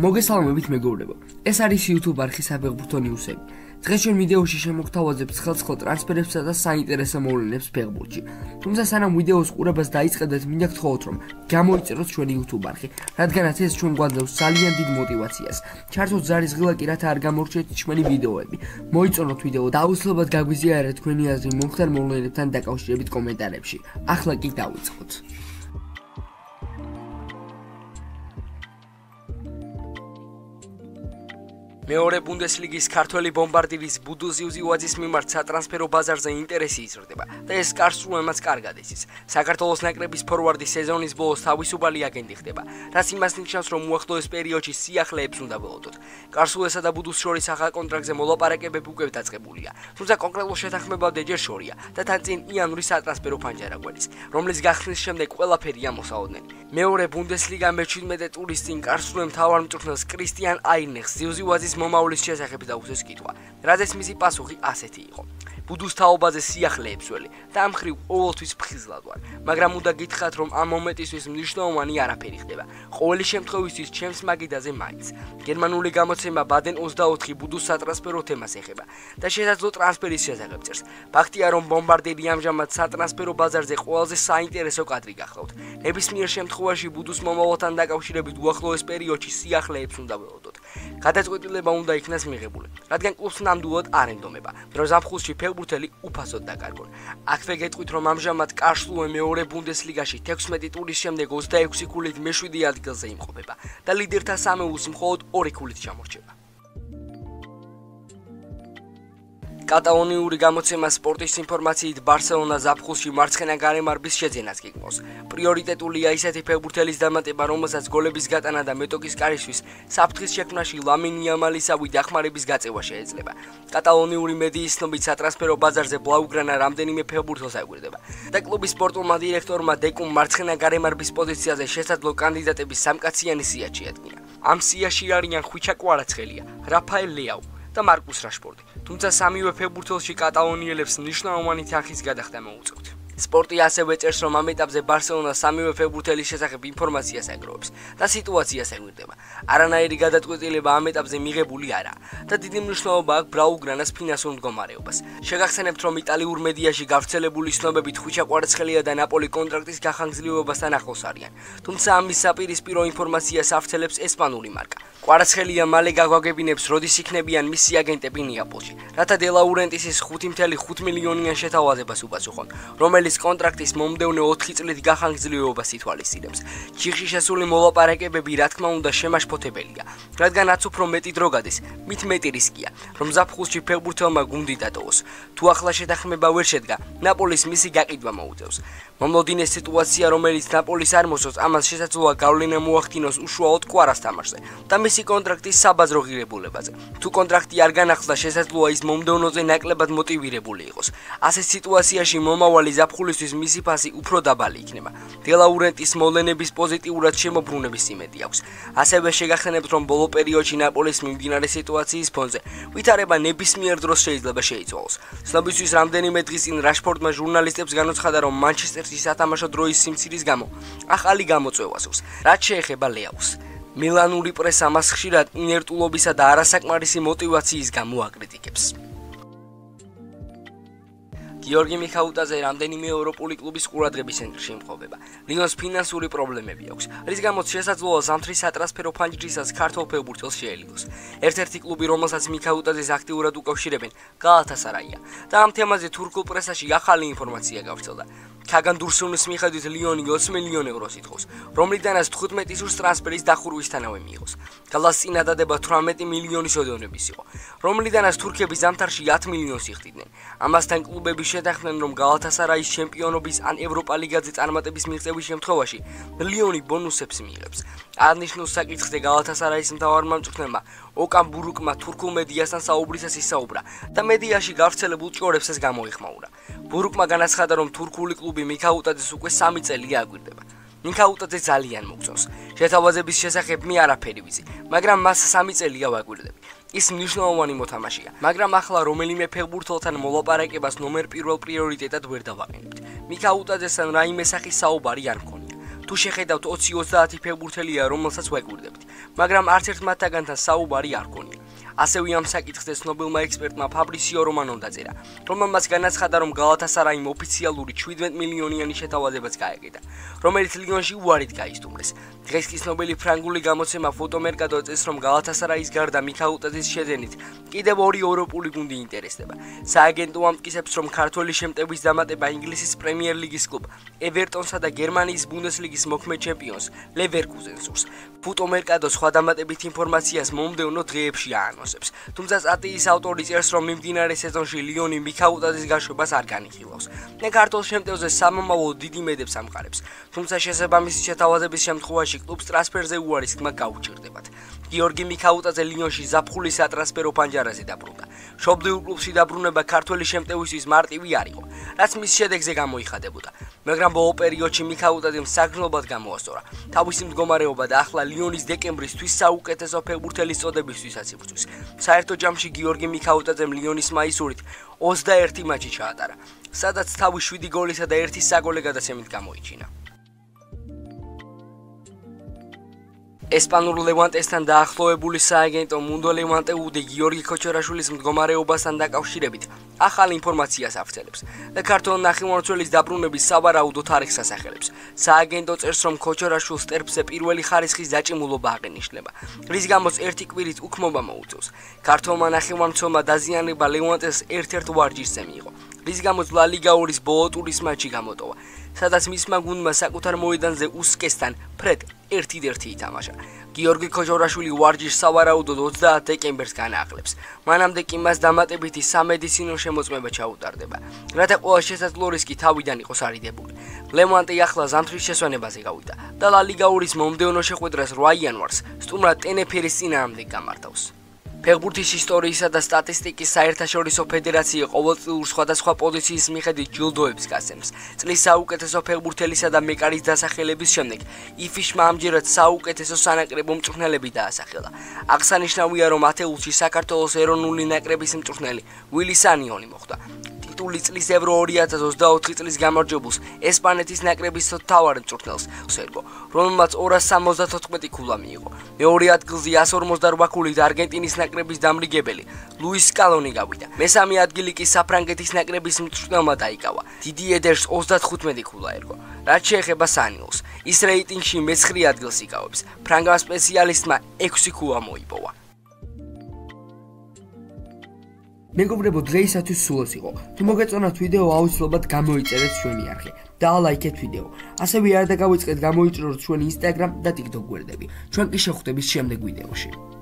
მოგესალმებით მეგობრებო. ეს არის YouTube არხი საფეხბურთო ნიუსები. დღეს ჩვენ ვიდეოში შემოგთავაზებთ ხელსხლ ტრანსფერებსა და საინტერესო მოვლენებს ფეხბურთში. თუმცა სანამ ვიდეოს ყურებას დაიწყებთ, მინდა გთხოვოთ, რომ გამოიწეროთ ჩვენი YouTube არხი, რადგანაც ეს ჩვენ გვაძლევს ძალიან დიდ мотивაციას. ჩართოთ ზარის ღილაკი, რათა არ გამორჩეთ ჩვენი ვიდეოები. მოიწონოთ ვიდეო და აუცილებლად გაგვიზიარეთ თქვენი აზრი მომხდარ მოვლენებთან დაკავშირებით კომენტარებში. ახლა კი დავიწყოთ. მეორე ბუნდესლიგის ქართველი ბომბარდირის ბუდუზიუზი ვაძის მიმართ სატრანსფერო ბაზარზე ინტერესი იზრდება და ეს კარსრუემაც კარგად იცის. საქართველოს ნაკრების ფორვარდი სეზონის ბოლოს თავისუფალი აგენტი ხდება, რაც იმას ნიშნავს, რომ უახლოეს პერიოდში სიახლეებს უნდა ველოდოთ. კარსრუესა და ბუდუს შორის ახალ კონტრაქტზე მოლაპარაკებები უკვე დაწყებულია, თუმცა კონკრეტულ შეთანხმებამდე ჯერ შორია და თან წინ იანვრის სატრანსფერო ფანჯარა გვედის, რომლის გახსნის შემდეგ ყველაფერი ამოსაოდნელი. მეორე ბუნდესლიგა მე-17 ტურის წინ კარსრუემ მთავარ მწვრთნელს კრისტიან აინეხს ზიუზი ვაძის მომავლის შესახებ დაუსვეს კითხვა, რადგან მისი პასუხი ასეთი იყო. ბუდუს თაობაზე სიახლეებს ველი და ამ ხრივ ყოველთვის ფხიზლად ვარ, მაგრამ უნდა გითხრათ, რომ ამ მომენტისთვის მნიშვნელოვანი არაფერი ხდება. ყოველი შემთხვევისთვის ჩემს მაგიდაზე მაინც. გერმანული გამოცემა ბადენ 24 ბუდუს სატრანსფერო თემას ეხება და შესაძლო ტრანსფერის შესახებ წერს. ფაქტია, რომ ბომბარდირი ამჟამად სატრანსფერო ბაზარზე ყველაზე საინტერესო კადრი გახლავთ. ნებისმიერ შემთხვევაში ბუდუს მომავალთან დაკავშირებით უახლოეს პერიოდში სიახლეებს უნდა ველოდოთ. გადაწყვეტილება უნდა იქნას მიღებული, რადგან კლუბს ნამდვილად არ ენდომება, რომ ზაფხულში ფეხბურთელი უფასოდ დაკარგონ. აქვე გეტყვით, რომ ამჟამად კარსრუე მეორე ბუნდესლიგაში 16 ტურის შემდეგ 26 ქულით მე-7 ადგილზე იმყოფება და ლიდერთა სამეულს მხოლოდ 2 ქულით ჩამორჩება. კატალონიური გამოცემა სპორტის ინფორმაციით ბარსელონა ზაფხულში მარცხენა გარემარბის შეძენას გეგმავს. პრიორიტეტულია ისეთი ფეხბურთელის დამატება, რომელსაც გოლების გატანა და მეტოქის კარისთვის საფრთხის შექმნაში ლამინ იამალისავი დახმარების გაწევა შეეძლება. კატალონიური მედიის ცნობით სატრანსფერო ბაზარზე ბლაუგრანა რამდენიმე ფეხბურთელს აგვირდება და კლუბის სპორტულმა დირექტორმა დეკუმ მარცხენა გარემარბის პოზიციაზე შესაძლო კანდიდატების სამკაციანი სია შეადგინა. ამ სიაში არიან ხვიჩა კვარაცხელია, რაფაელ ლეაუ და მარკუს რაშფორდი. თუმცა სამივე ფეხბურთელში კატალონიელებს მნიშვნელოვანი თანხის გადახდა მოუწევთ. სპორტი ასევე წერს, რომ ამ ეტაპზე ბარსელონა სამივე ფეხბურთელის შესახებ ინფორმაციას აგროვებს და სიტუაციას აგვირდება. არანაირი გადაწყვეტილება ამ ეტაპზე მიღებული არაა და დიდი მნიშვნელობა აქვს ბლაუგრანას ფინანსურ მდგომარეობას. შეგახსენებთ, რომ იტალიურ მედიაში გავრცელებული ცნობებით ხვიჩა კვარაცხელია და ნაპოლი კონტრაქტის გახანგრძლივებასთან ახლოს არიან. თუმცა ამის საპირისპირო ინფორმაციას ავრცელებს ესპანური მარკა. კვარაცხელია მალე გაგვაგებინებს, როდის იქნებიან მისი აგენტები ნეაპოლში, რათა დელაურენტისის 5.5 მილიონიან შეთავაზებას უპასუხონ, რომელიც კონტრაქტის მომდევნო 4 წლით გახანგრძლივებას ითვალისწინებს. ჩიხში შესული მოლაპარაკებები, რა თქმა უნდა, შემაშფოთებელია, რადგან რაც უფრო მეტი დრო გადის, მით მეტი რისკია, რომ ზაფხულში ფეხბურთელმა გუნდი დატოვოს. თუ ახლა შეთანხმება ვერ შედგა, ნაპოლის მისი გაყიდვა მოუწევს. მომლოდინე სიტუაცია, რომელიც ნაპოლის არ მოსწონს, ამას შესაძლოა გავლენა მოახდინოს უშუალოდ კვარას თამაშზე და მისი კონტრაქტის საბაზრო ღირებულებაზე. თუ კონტრაქტი არ განახლდა, შესაძლოა ის მომდევნოზე ნაკლებად მოტივირებული იყოს. ასეთ სიტუაციაში მომავალი ზაფხულისთვის მისი ფასი უფრო დაბალი იქნება. დელაურენტის მოვლენების პოზიტიურად შემოbrunების იმედი აქვს. ასევე შეგახსენებთ, რომ ბოლო პერიოდში ნაპოლის მიმდინარე სიტუაციის ფონზე ვითარება ნებისმიერ დროს შეიძლება შეიცვალოს. ცნობისთვის რამდენიმე დღის წინ რაშფორდმა ჟურნალისტებს განუცხადა, რომ მანჩესტერში სათამაშო დროის სიმცირის გამო ახალი გამოწვევა სურს, რაც შეეხება ლეაუს. მილანური პრესა მას ხშირად ინერტულობისა და არასაკმარისი мотиваციის გამო აკრიტიკებს. გიორგი მიხაუტაძე რამდენიმე ევროპული კლუბის ყურადღების ცენტრში იმყოფება. ლიონს ფინანსური პრობლემები აქვს, რის გამოც შესაძლოა ზამთრის სატრანსფერო ფანჯრისას ქართულ ფეხბურთელს შეელიგოს. ერთ-ერთი კლუბი, რომელსაც მიხაუტაძეს აქტიურად უკავშირებენ, გალათასარაია და ამ თემაზე თურქულ პრესაში ახალი ინფორმაცია გავრცელდა. ქაგან დურსუნის მიხედვით ლიონი 20 მილიონ ევროს ითხოვს, რომლიდანაც 15 სურს ტრანსფერის დახურვისთანავე მიიღოს. გალას წინადადება 18 მილიონის ოდენობის იყო, რომლიდანაც თურქები ზამთარში 10 მილიონს იხდიდნენ. ამასთან კლუბები შეთანხმდნენ, რომ გალათასარაის ჩემპიონობის ან ევროპა ლიგაზე წარმატების მიღწევის შემთხვევაში ლიონი ბონუსებს მიიღებს. აღნიშნულ საკითხზე გალათასარაის მთავარმა მწვრთნელმა ოკამ ბურუკმა თურქულ მედიასთან საუბრისას ისაუბრა და მედიაში გავრცელებულ ჭორებს ეს გამოიხმაურა. ბურუკმა განაცხადა, რომ თურქული კლუბი მიხაუტაძეს უკვე 3 წელია აგვირდება. მიხაუტაძე ძალიან მოგწონს. შეთავაზების შესახებ მე არაფერი ვიცი, მაგრამ მას 3 წელია ვაგვირდები. ის მნიშვნელოვანი მოთამაშეა, მაგრამ ახლა რომელიმე ფეხბურთელთან მოლაპარაკებას ნომერ პირველ პრიორიტეტად ვერ დავაყენებთ. მიხაუტაძესთან რაიმე სახის საუბარი არ მქონია. თუ შეხედავთ 20-30 ფეხბურთელია, რომელსაც ვეკვირდებთ, მაგრამ არც ერთ მათთაგანთან საუბარი არ გქონია. ასევე ამ საკითხზე ცნობილმა ექსპერტმა ფაბრისიო რომანომ დაწერა, რომელმაც განაცხადა, რომ გალათასარაიმ ოფიციალური 17 მილიონიანი შეთავაზებაც გაეკიდა, რომელიც ლიონში უარით გაისტუმრეს. დღეს კი ცნობილი ფრანგული გამოცემა ფოტომერკადო წეს, რომ გალათასარაის გარდა მიხაუტაძის შეძენით კიდევ ორი ევროპული გუნდი ინტერესდება. სააგენტო ამტკიცებს, რომ ქართველი შემტევის დამატება ინგლისის პრემიერ ლიგის კლუბ ევერტონსა და გერმანიის ბუნდესლიგის მოქმედ ჩემპიონს ლევერკუზენს სურს. ფოტომერკადო სხვა დამატებით ინფორმაციას მომდევნო დღეებში აანონსებს. თუმცა სტატიის ავტორი წერს, რომ მიმდინარე სეზონში ლიონი მიხაუტაძის გაშვებას არ განიხილავს. ქართულ შემტევზე სამომავლო დიდი მედებს ამყარებს, თუმცა შესაბამისი შეთავაზების შემთხვევაში კლუბს ტრანსფერზე უარის თქმა გაუჭირდებათ. გიორგი მიხაუტაძე ლიონში ზაფხულის სატრანსფერო პანჯარაზე დაბრუნდა. მშობლიურ კლუბში დაბრუნება ქართველი შემტევისთვის მარტივი არ იყო, რაც მის შედეგზე გამოიხადებოდა, მაგრამ ბოლო პერიოდში მიხაუტაძემ საგრძნობლად გამოასწორა თავისი მდგომარეობა და ახლა ლიონის დეკემბრისთვის საუკეთესო ფეხბურთელის წოდებისთვისაც იბრძვის. საერთო ჯამში გიორგი მიხაუტაძემ ლიონის მაისურით 21 მატჩი ჩაატარა, სადაც თავი 7 გოლისა და 1 საგოლე გადაცემით გამოიჩინა. ესპანურ ლევანტესთან დაახლოებული სააგენტო მუნდო ლევანტე უდი გიორგი ქოჩორაშვილის მდგომარეობასთან დაკავშირებით ახალ ინფორმაციას ავრცელებს და ქართულ ნახევარმცველის დაბრუნების სავარაუდო თარიღს ასახელებს. სააგენტო წერს, რომ ქოჩორაშვილს ტერფზე პირველი ხარისხის დაჭიმულობა აღენიშნება, რის გამოც ერთი კვირით უქმობა მოუწევს. ქართულმა ნახევარმცველმა დაზიანება ლევანტეს ერთ-ერთ ვარჯიშზე მიიღო, რის გამოც ლა ლიგა 2-ის ბოლო ტურის მატჩი გამოტოვა, სადაც მისმა გუნდმა საკუთარ მოედანზე უსკესთან ფრედ 1-1 ითამაშა. გიორგი ქოჩორაშვილი ვარჯიშს სავარაუდოდ 30 დეკემბერს განაახლებს. მანამდე კი მას დამატებითი სამედიცინო შემოწმება ჩაუტარდება, რათა ყველა შესაძლო რისკი თავიდან იყოს არიდებული. ლევანტე ახლა ზამთრის შესვენებაზე გავიდა და ლა ლიგა 2-ის მომდევნო შეხვედრას 8 იანვარს სტუმრად ტენერიფეს წინააღმდეგ გამართავს. ფეხბურთის ისტორიისა და სტატისტიკის საერთაშორისო ფედერაცია ყოველწლიურ სხვადასხვა პოზიციის მიხედვით ჯილდოებს გასცემს. წლის საუკეთესო ფეხბურთელისა და მეკარის დასახელების შემდეგ იფიშმა ამჯერად საუკეთესო სანაკრებო მწვრთნელები დაასახელა. აღსანიშნავია, რომ ათეულში საქართველოს ეროვნული ნაკრების მწვრთნელი ვილი სანიონი მოხვდა. ტიტული წლის ევრო 2024 წლის გამარჯვებულს ესპანეთის ნაკრების მთავარ მწვრთნელს სერგო, რომელმაც 274 ქულა მიიღო. მეორე ადგილზე 148 ქულით არგენტინის ნაკრების დამრიგებელი ლუის სკალონი გავიდა. მესამე ადგილი კი საფრანგეთის ნაკრების მწვრთნელმა დაიკავა. დიდი ედერს 35 ქულა ერგო. რაც შეეხება სანიოს, ის რეიტინგში მე-9 ადგილს იკავებს. ფრანგმა სპეციალისტმა 6 ქულა მოიპოვა. მეგობრებო, დღეისათვის სულ ეს იყო. თუ მოგეწონათ ვიდეო, აუცილებლად გამოიწერეთ ჩვენი არხი და ლაიქეთ ვიდეო. ასევე არ დაგავიწყეთ გამოიჭროთ ჩვენი Instagram და TikTok გვერდები. ჩვენ კი შევხვდებით შემდეგ ვიდეოში.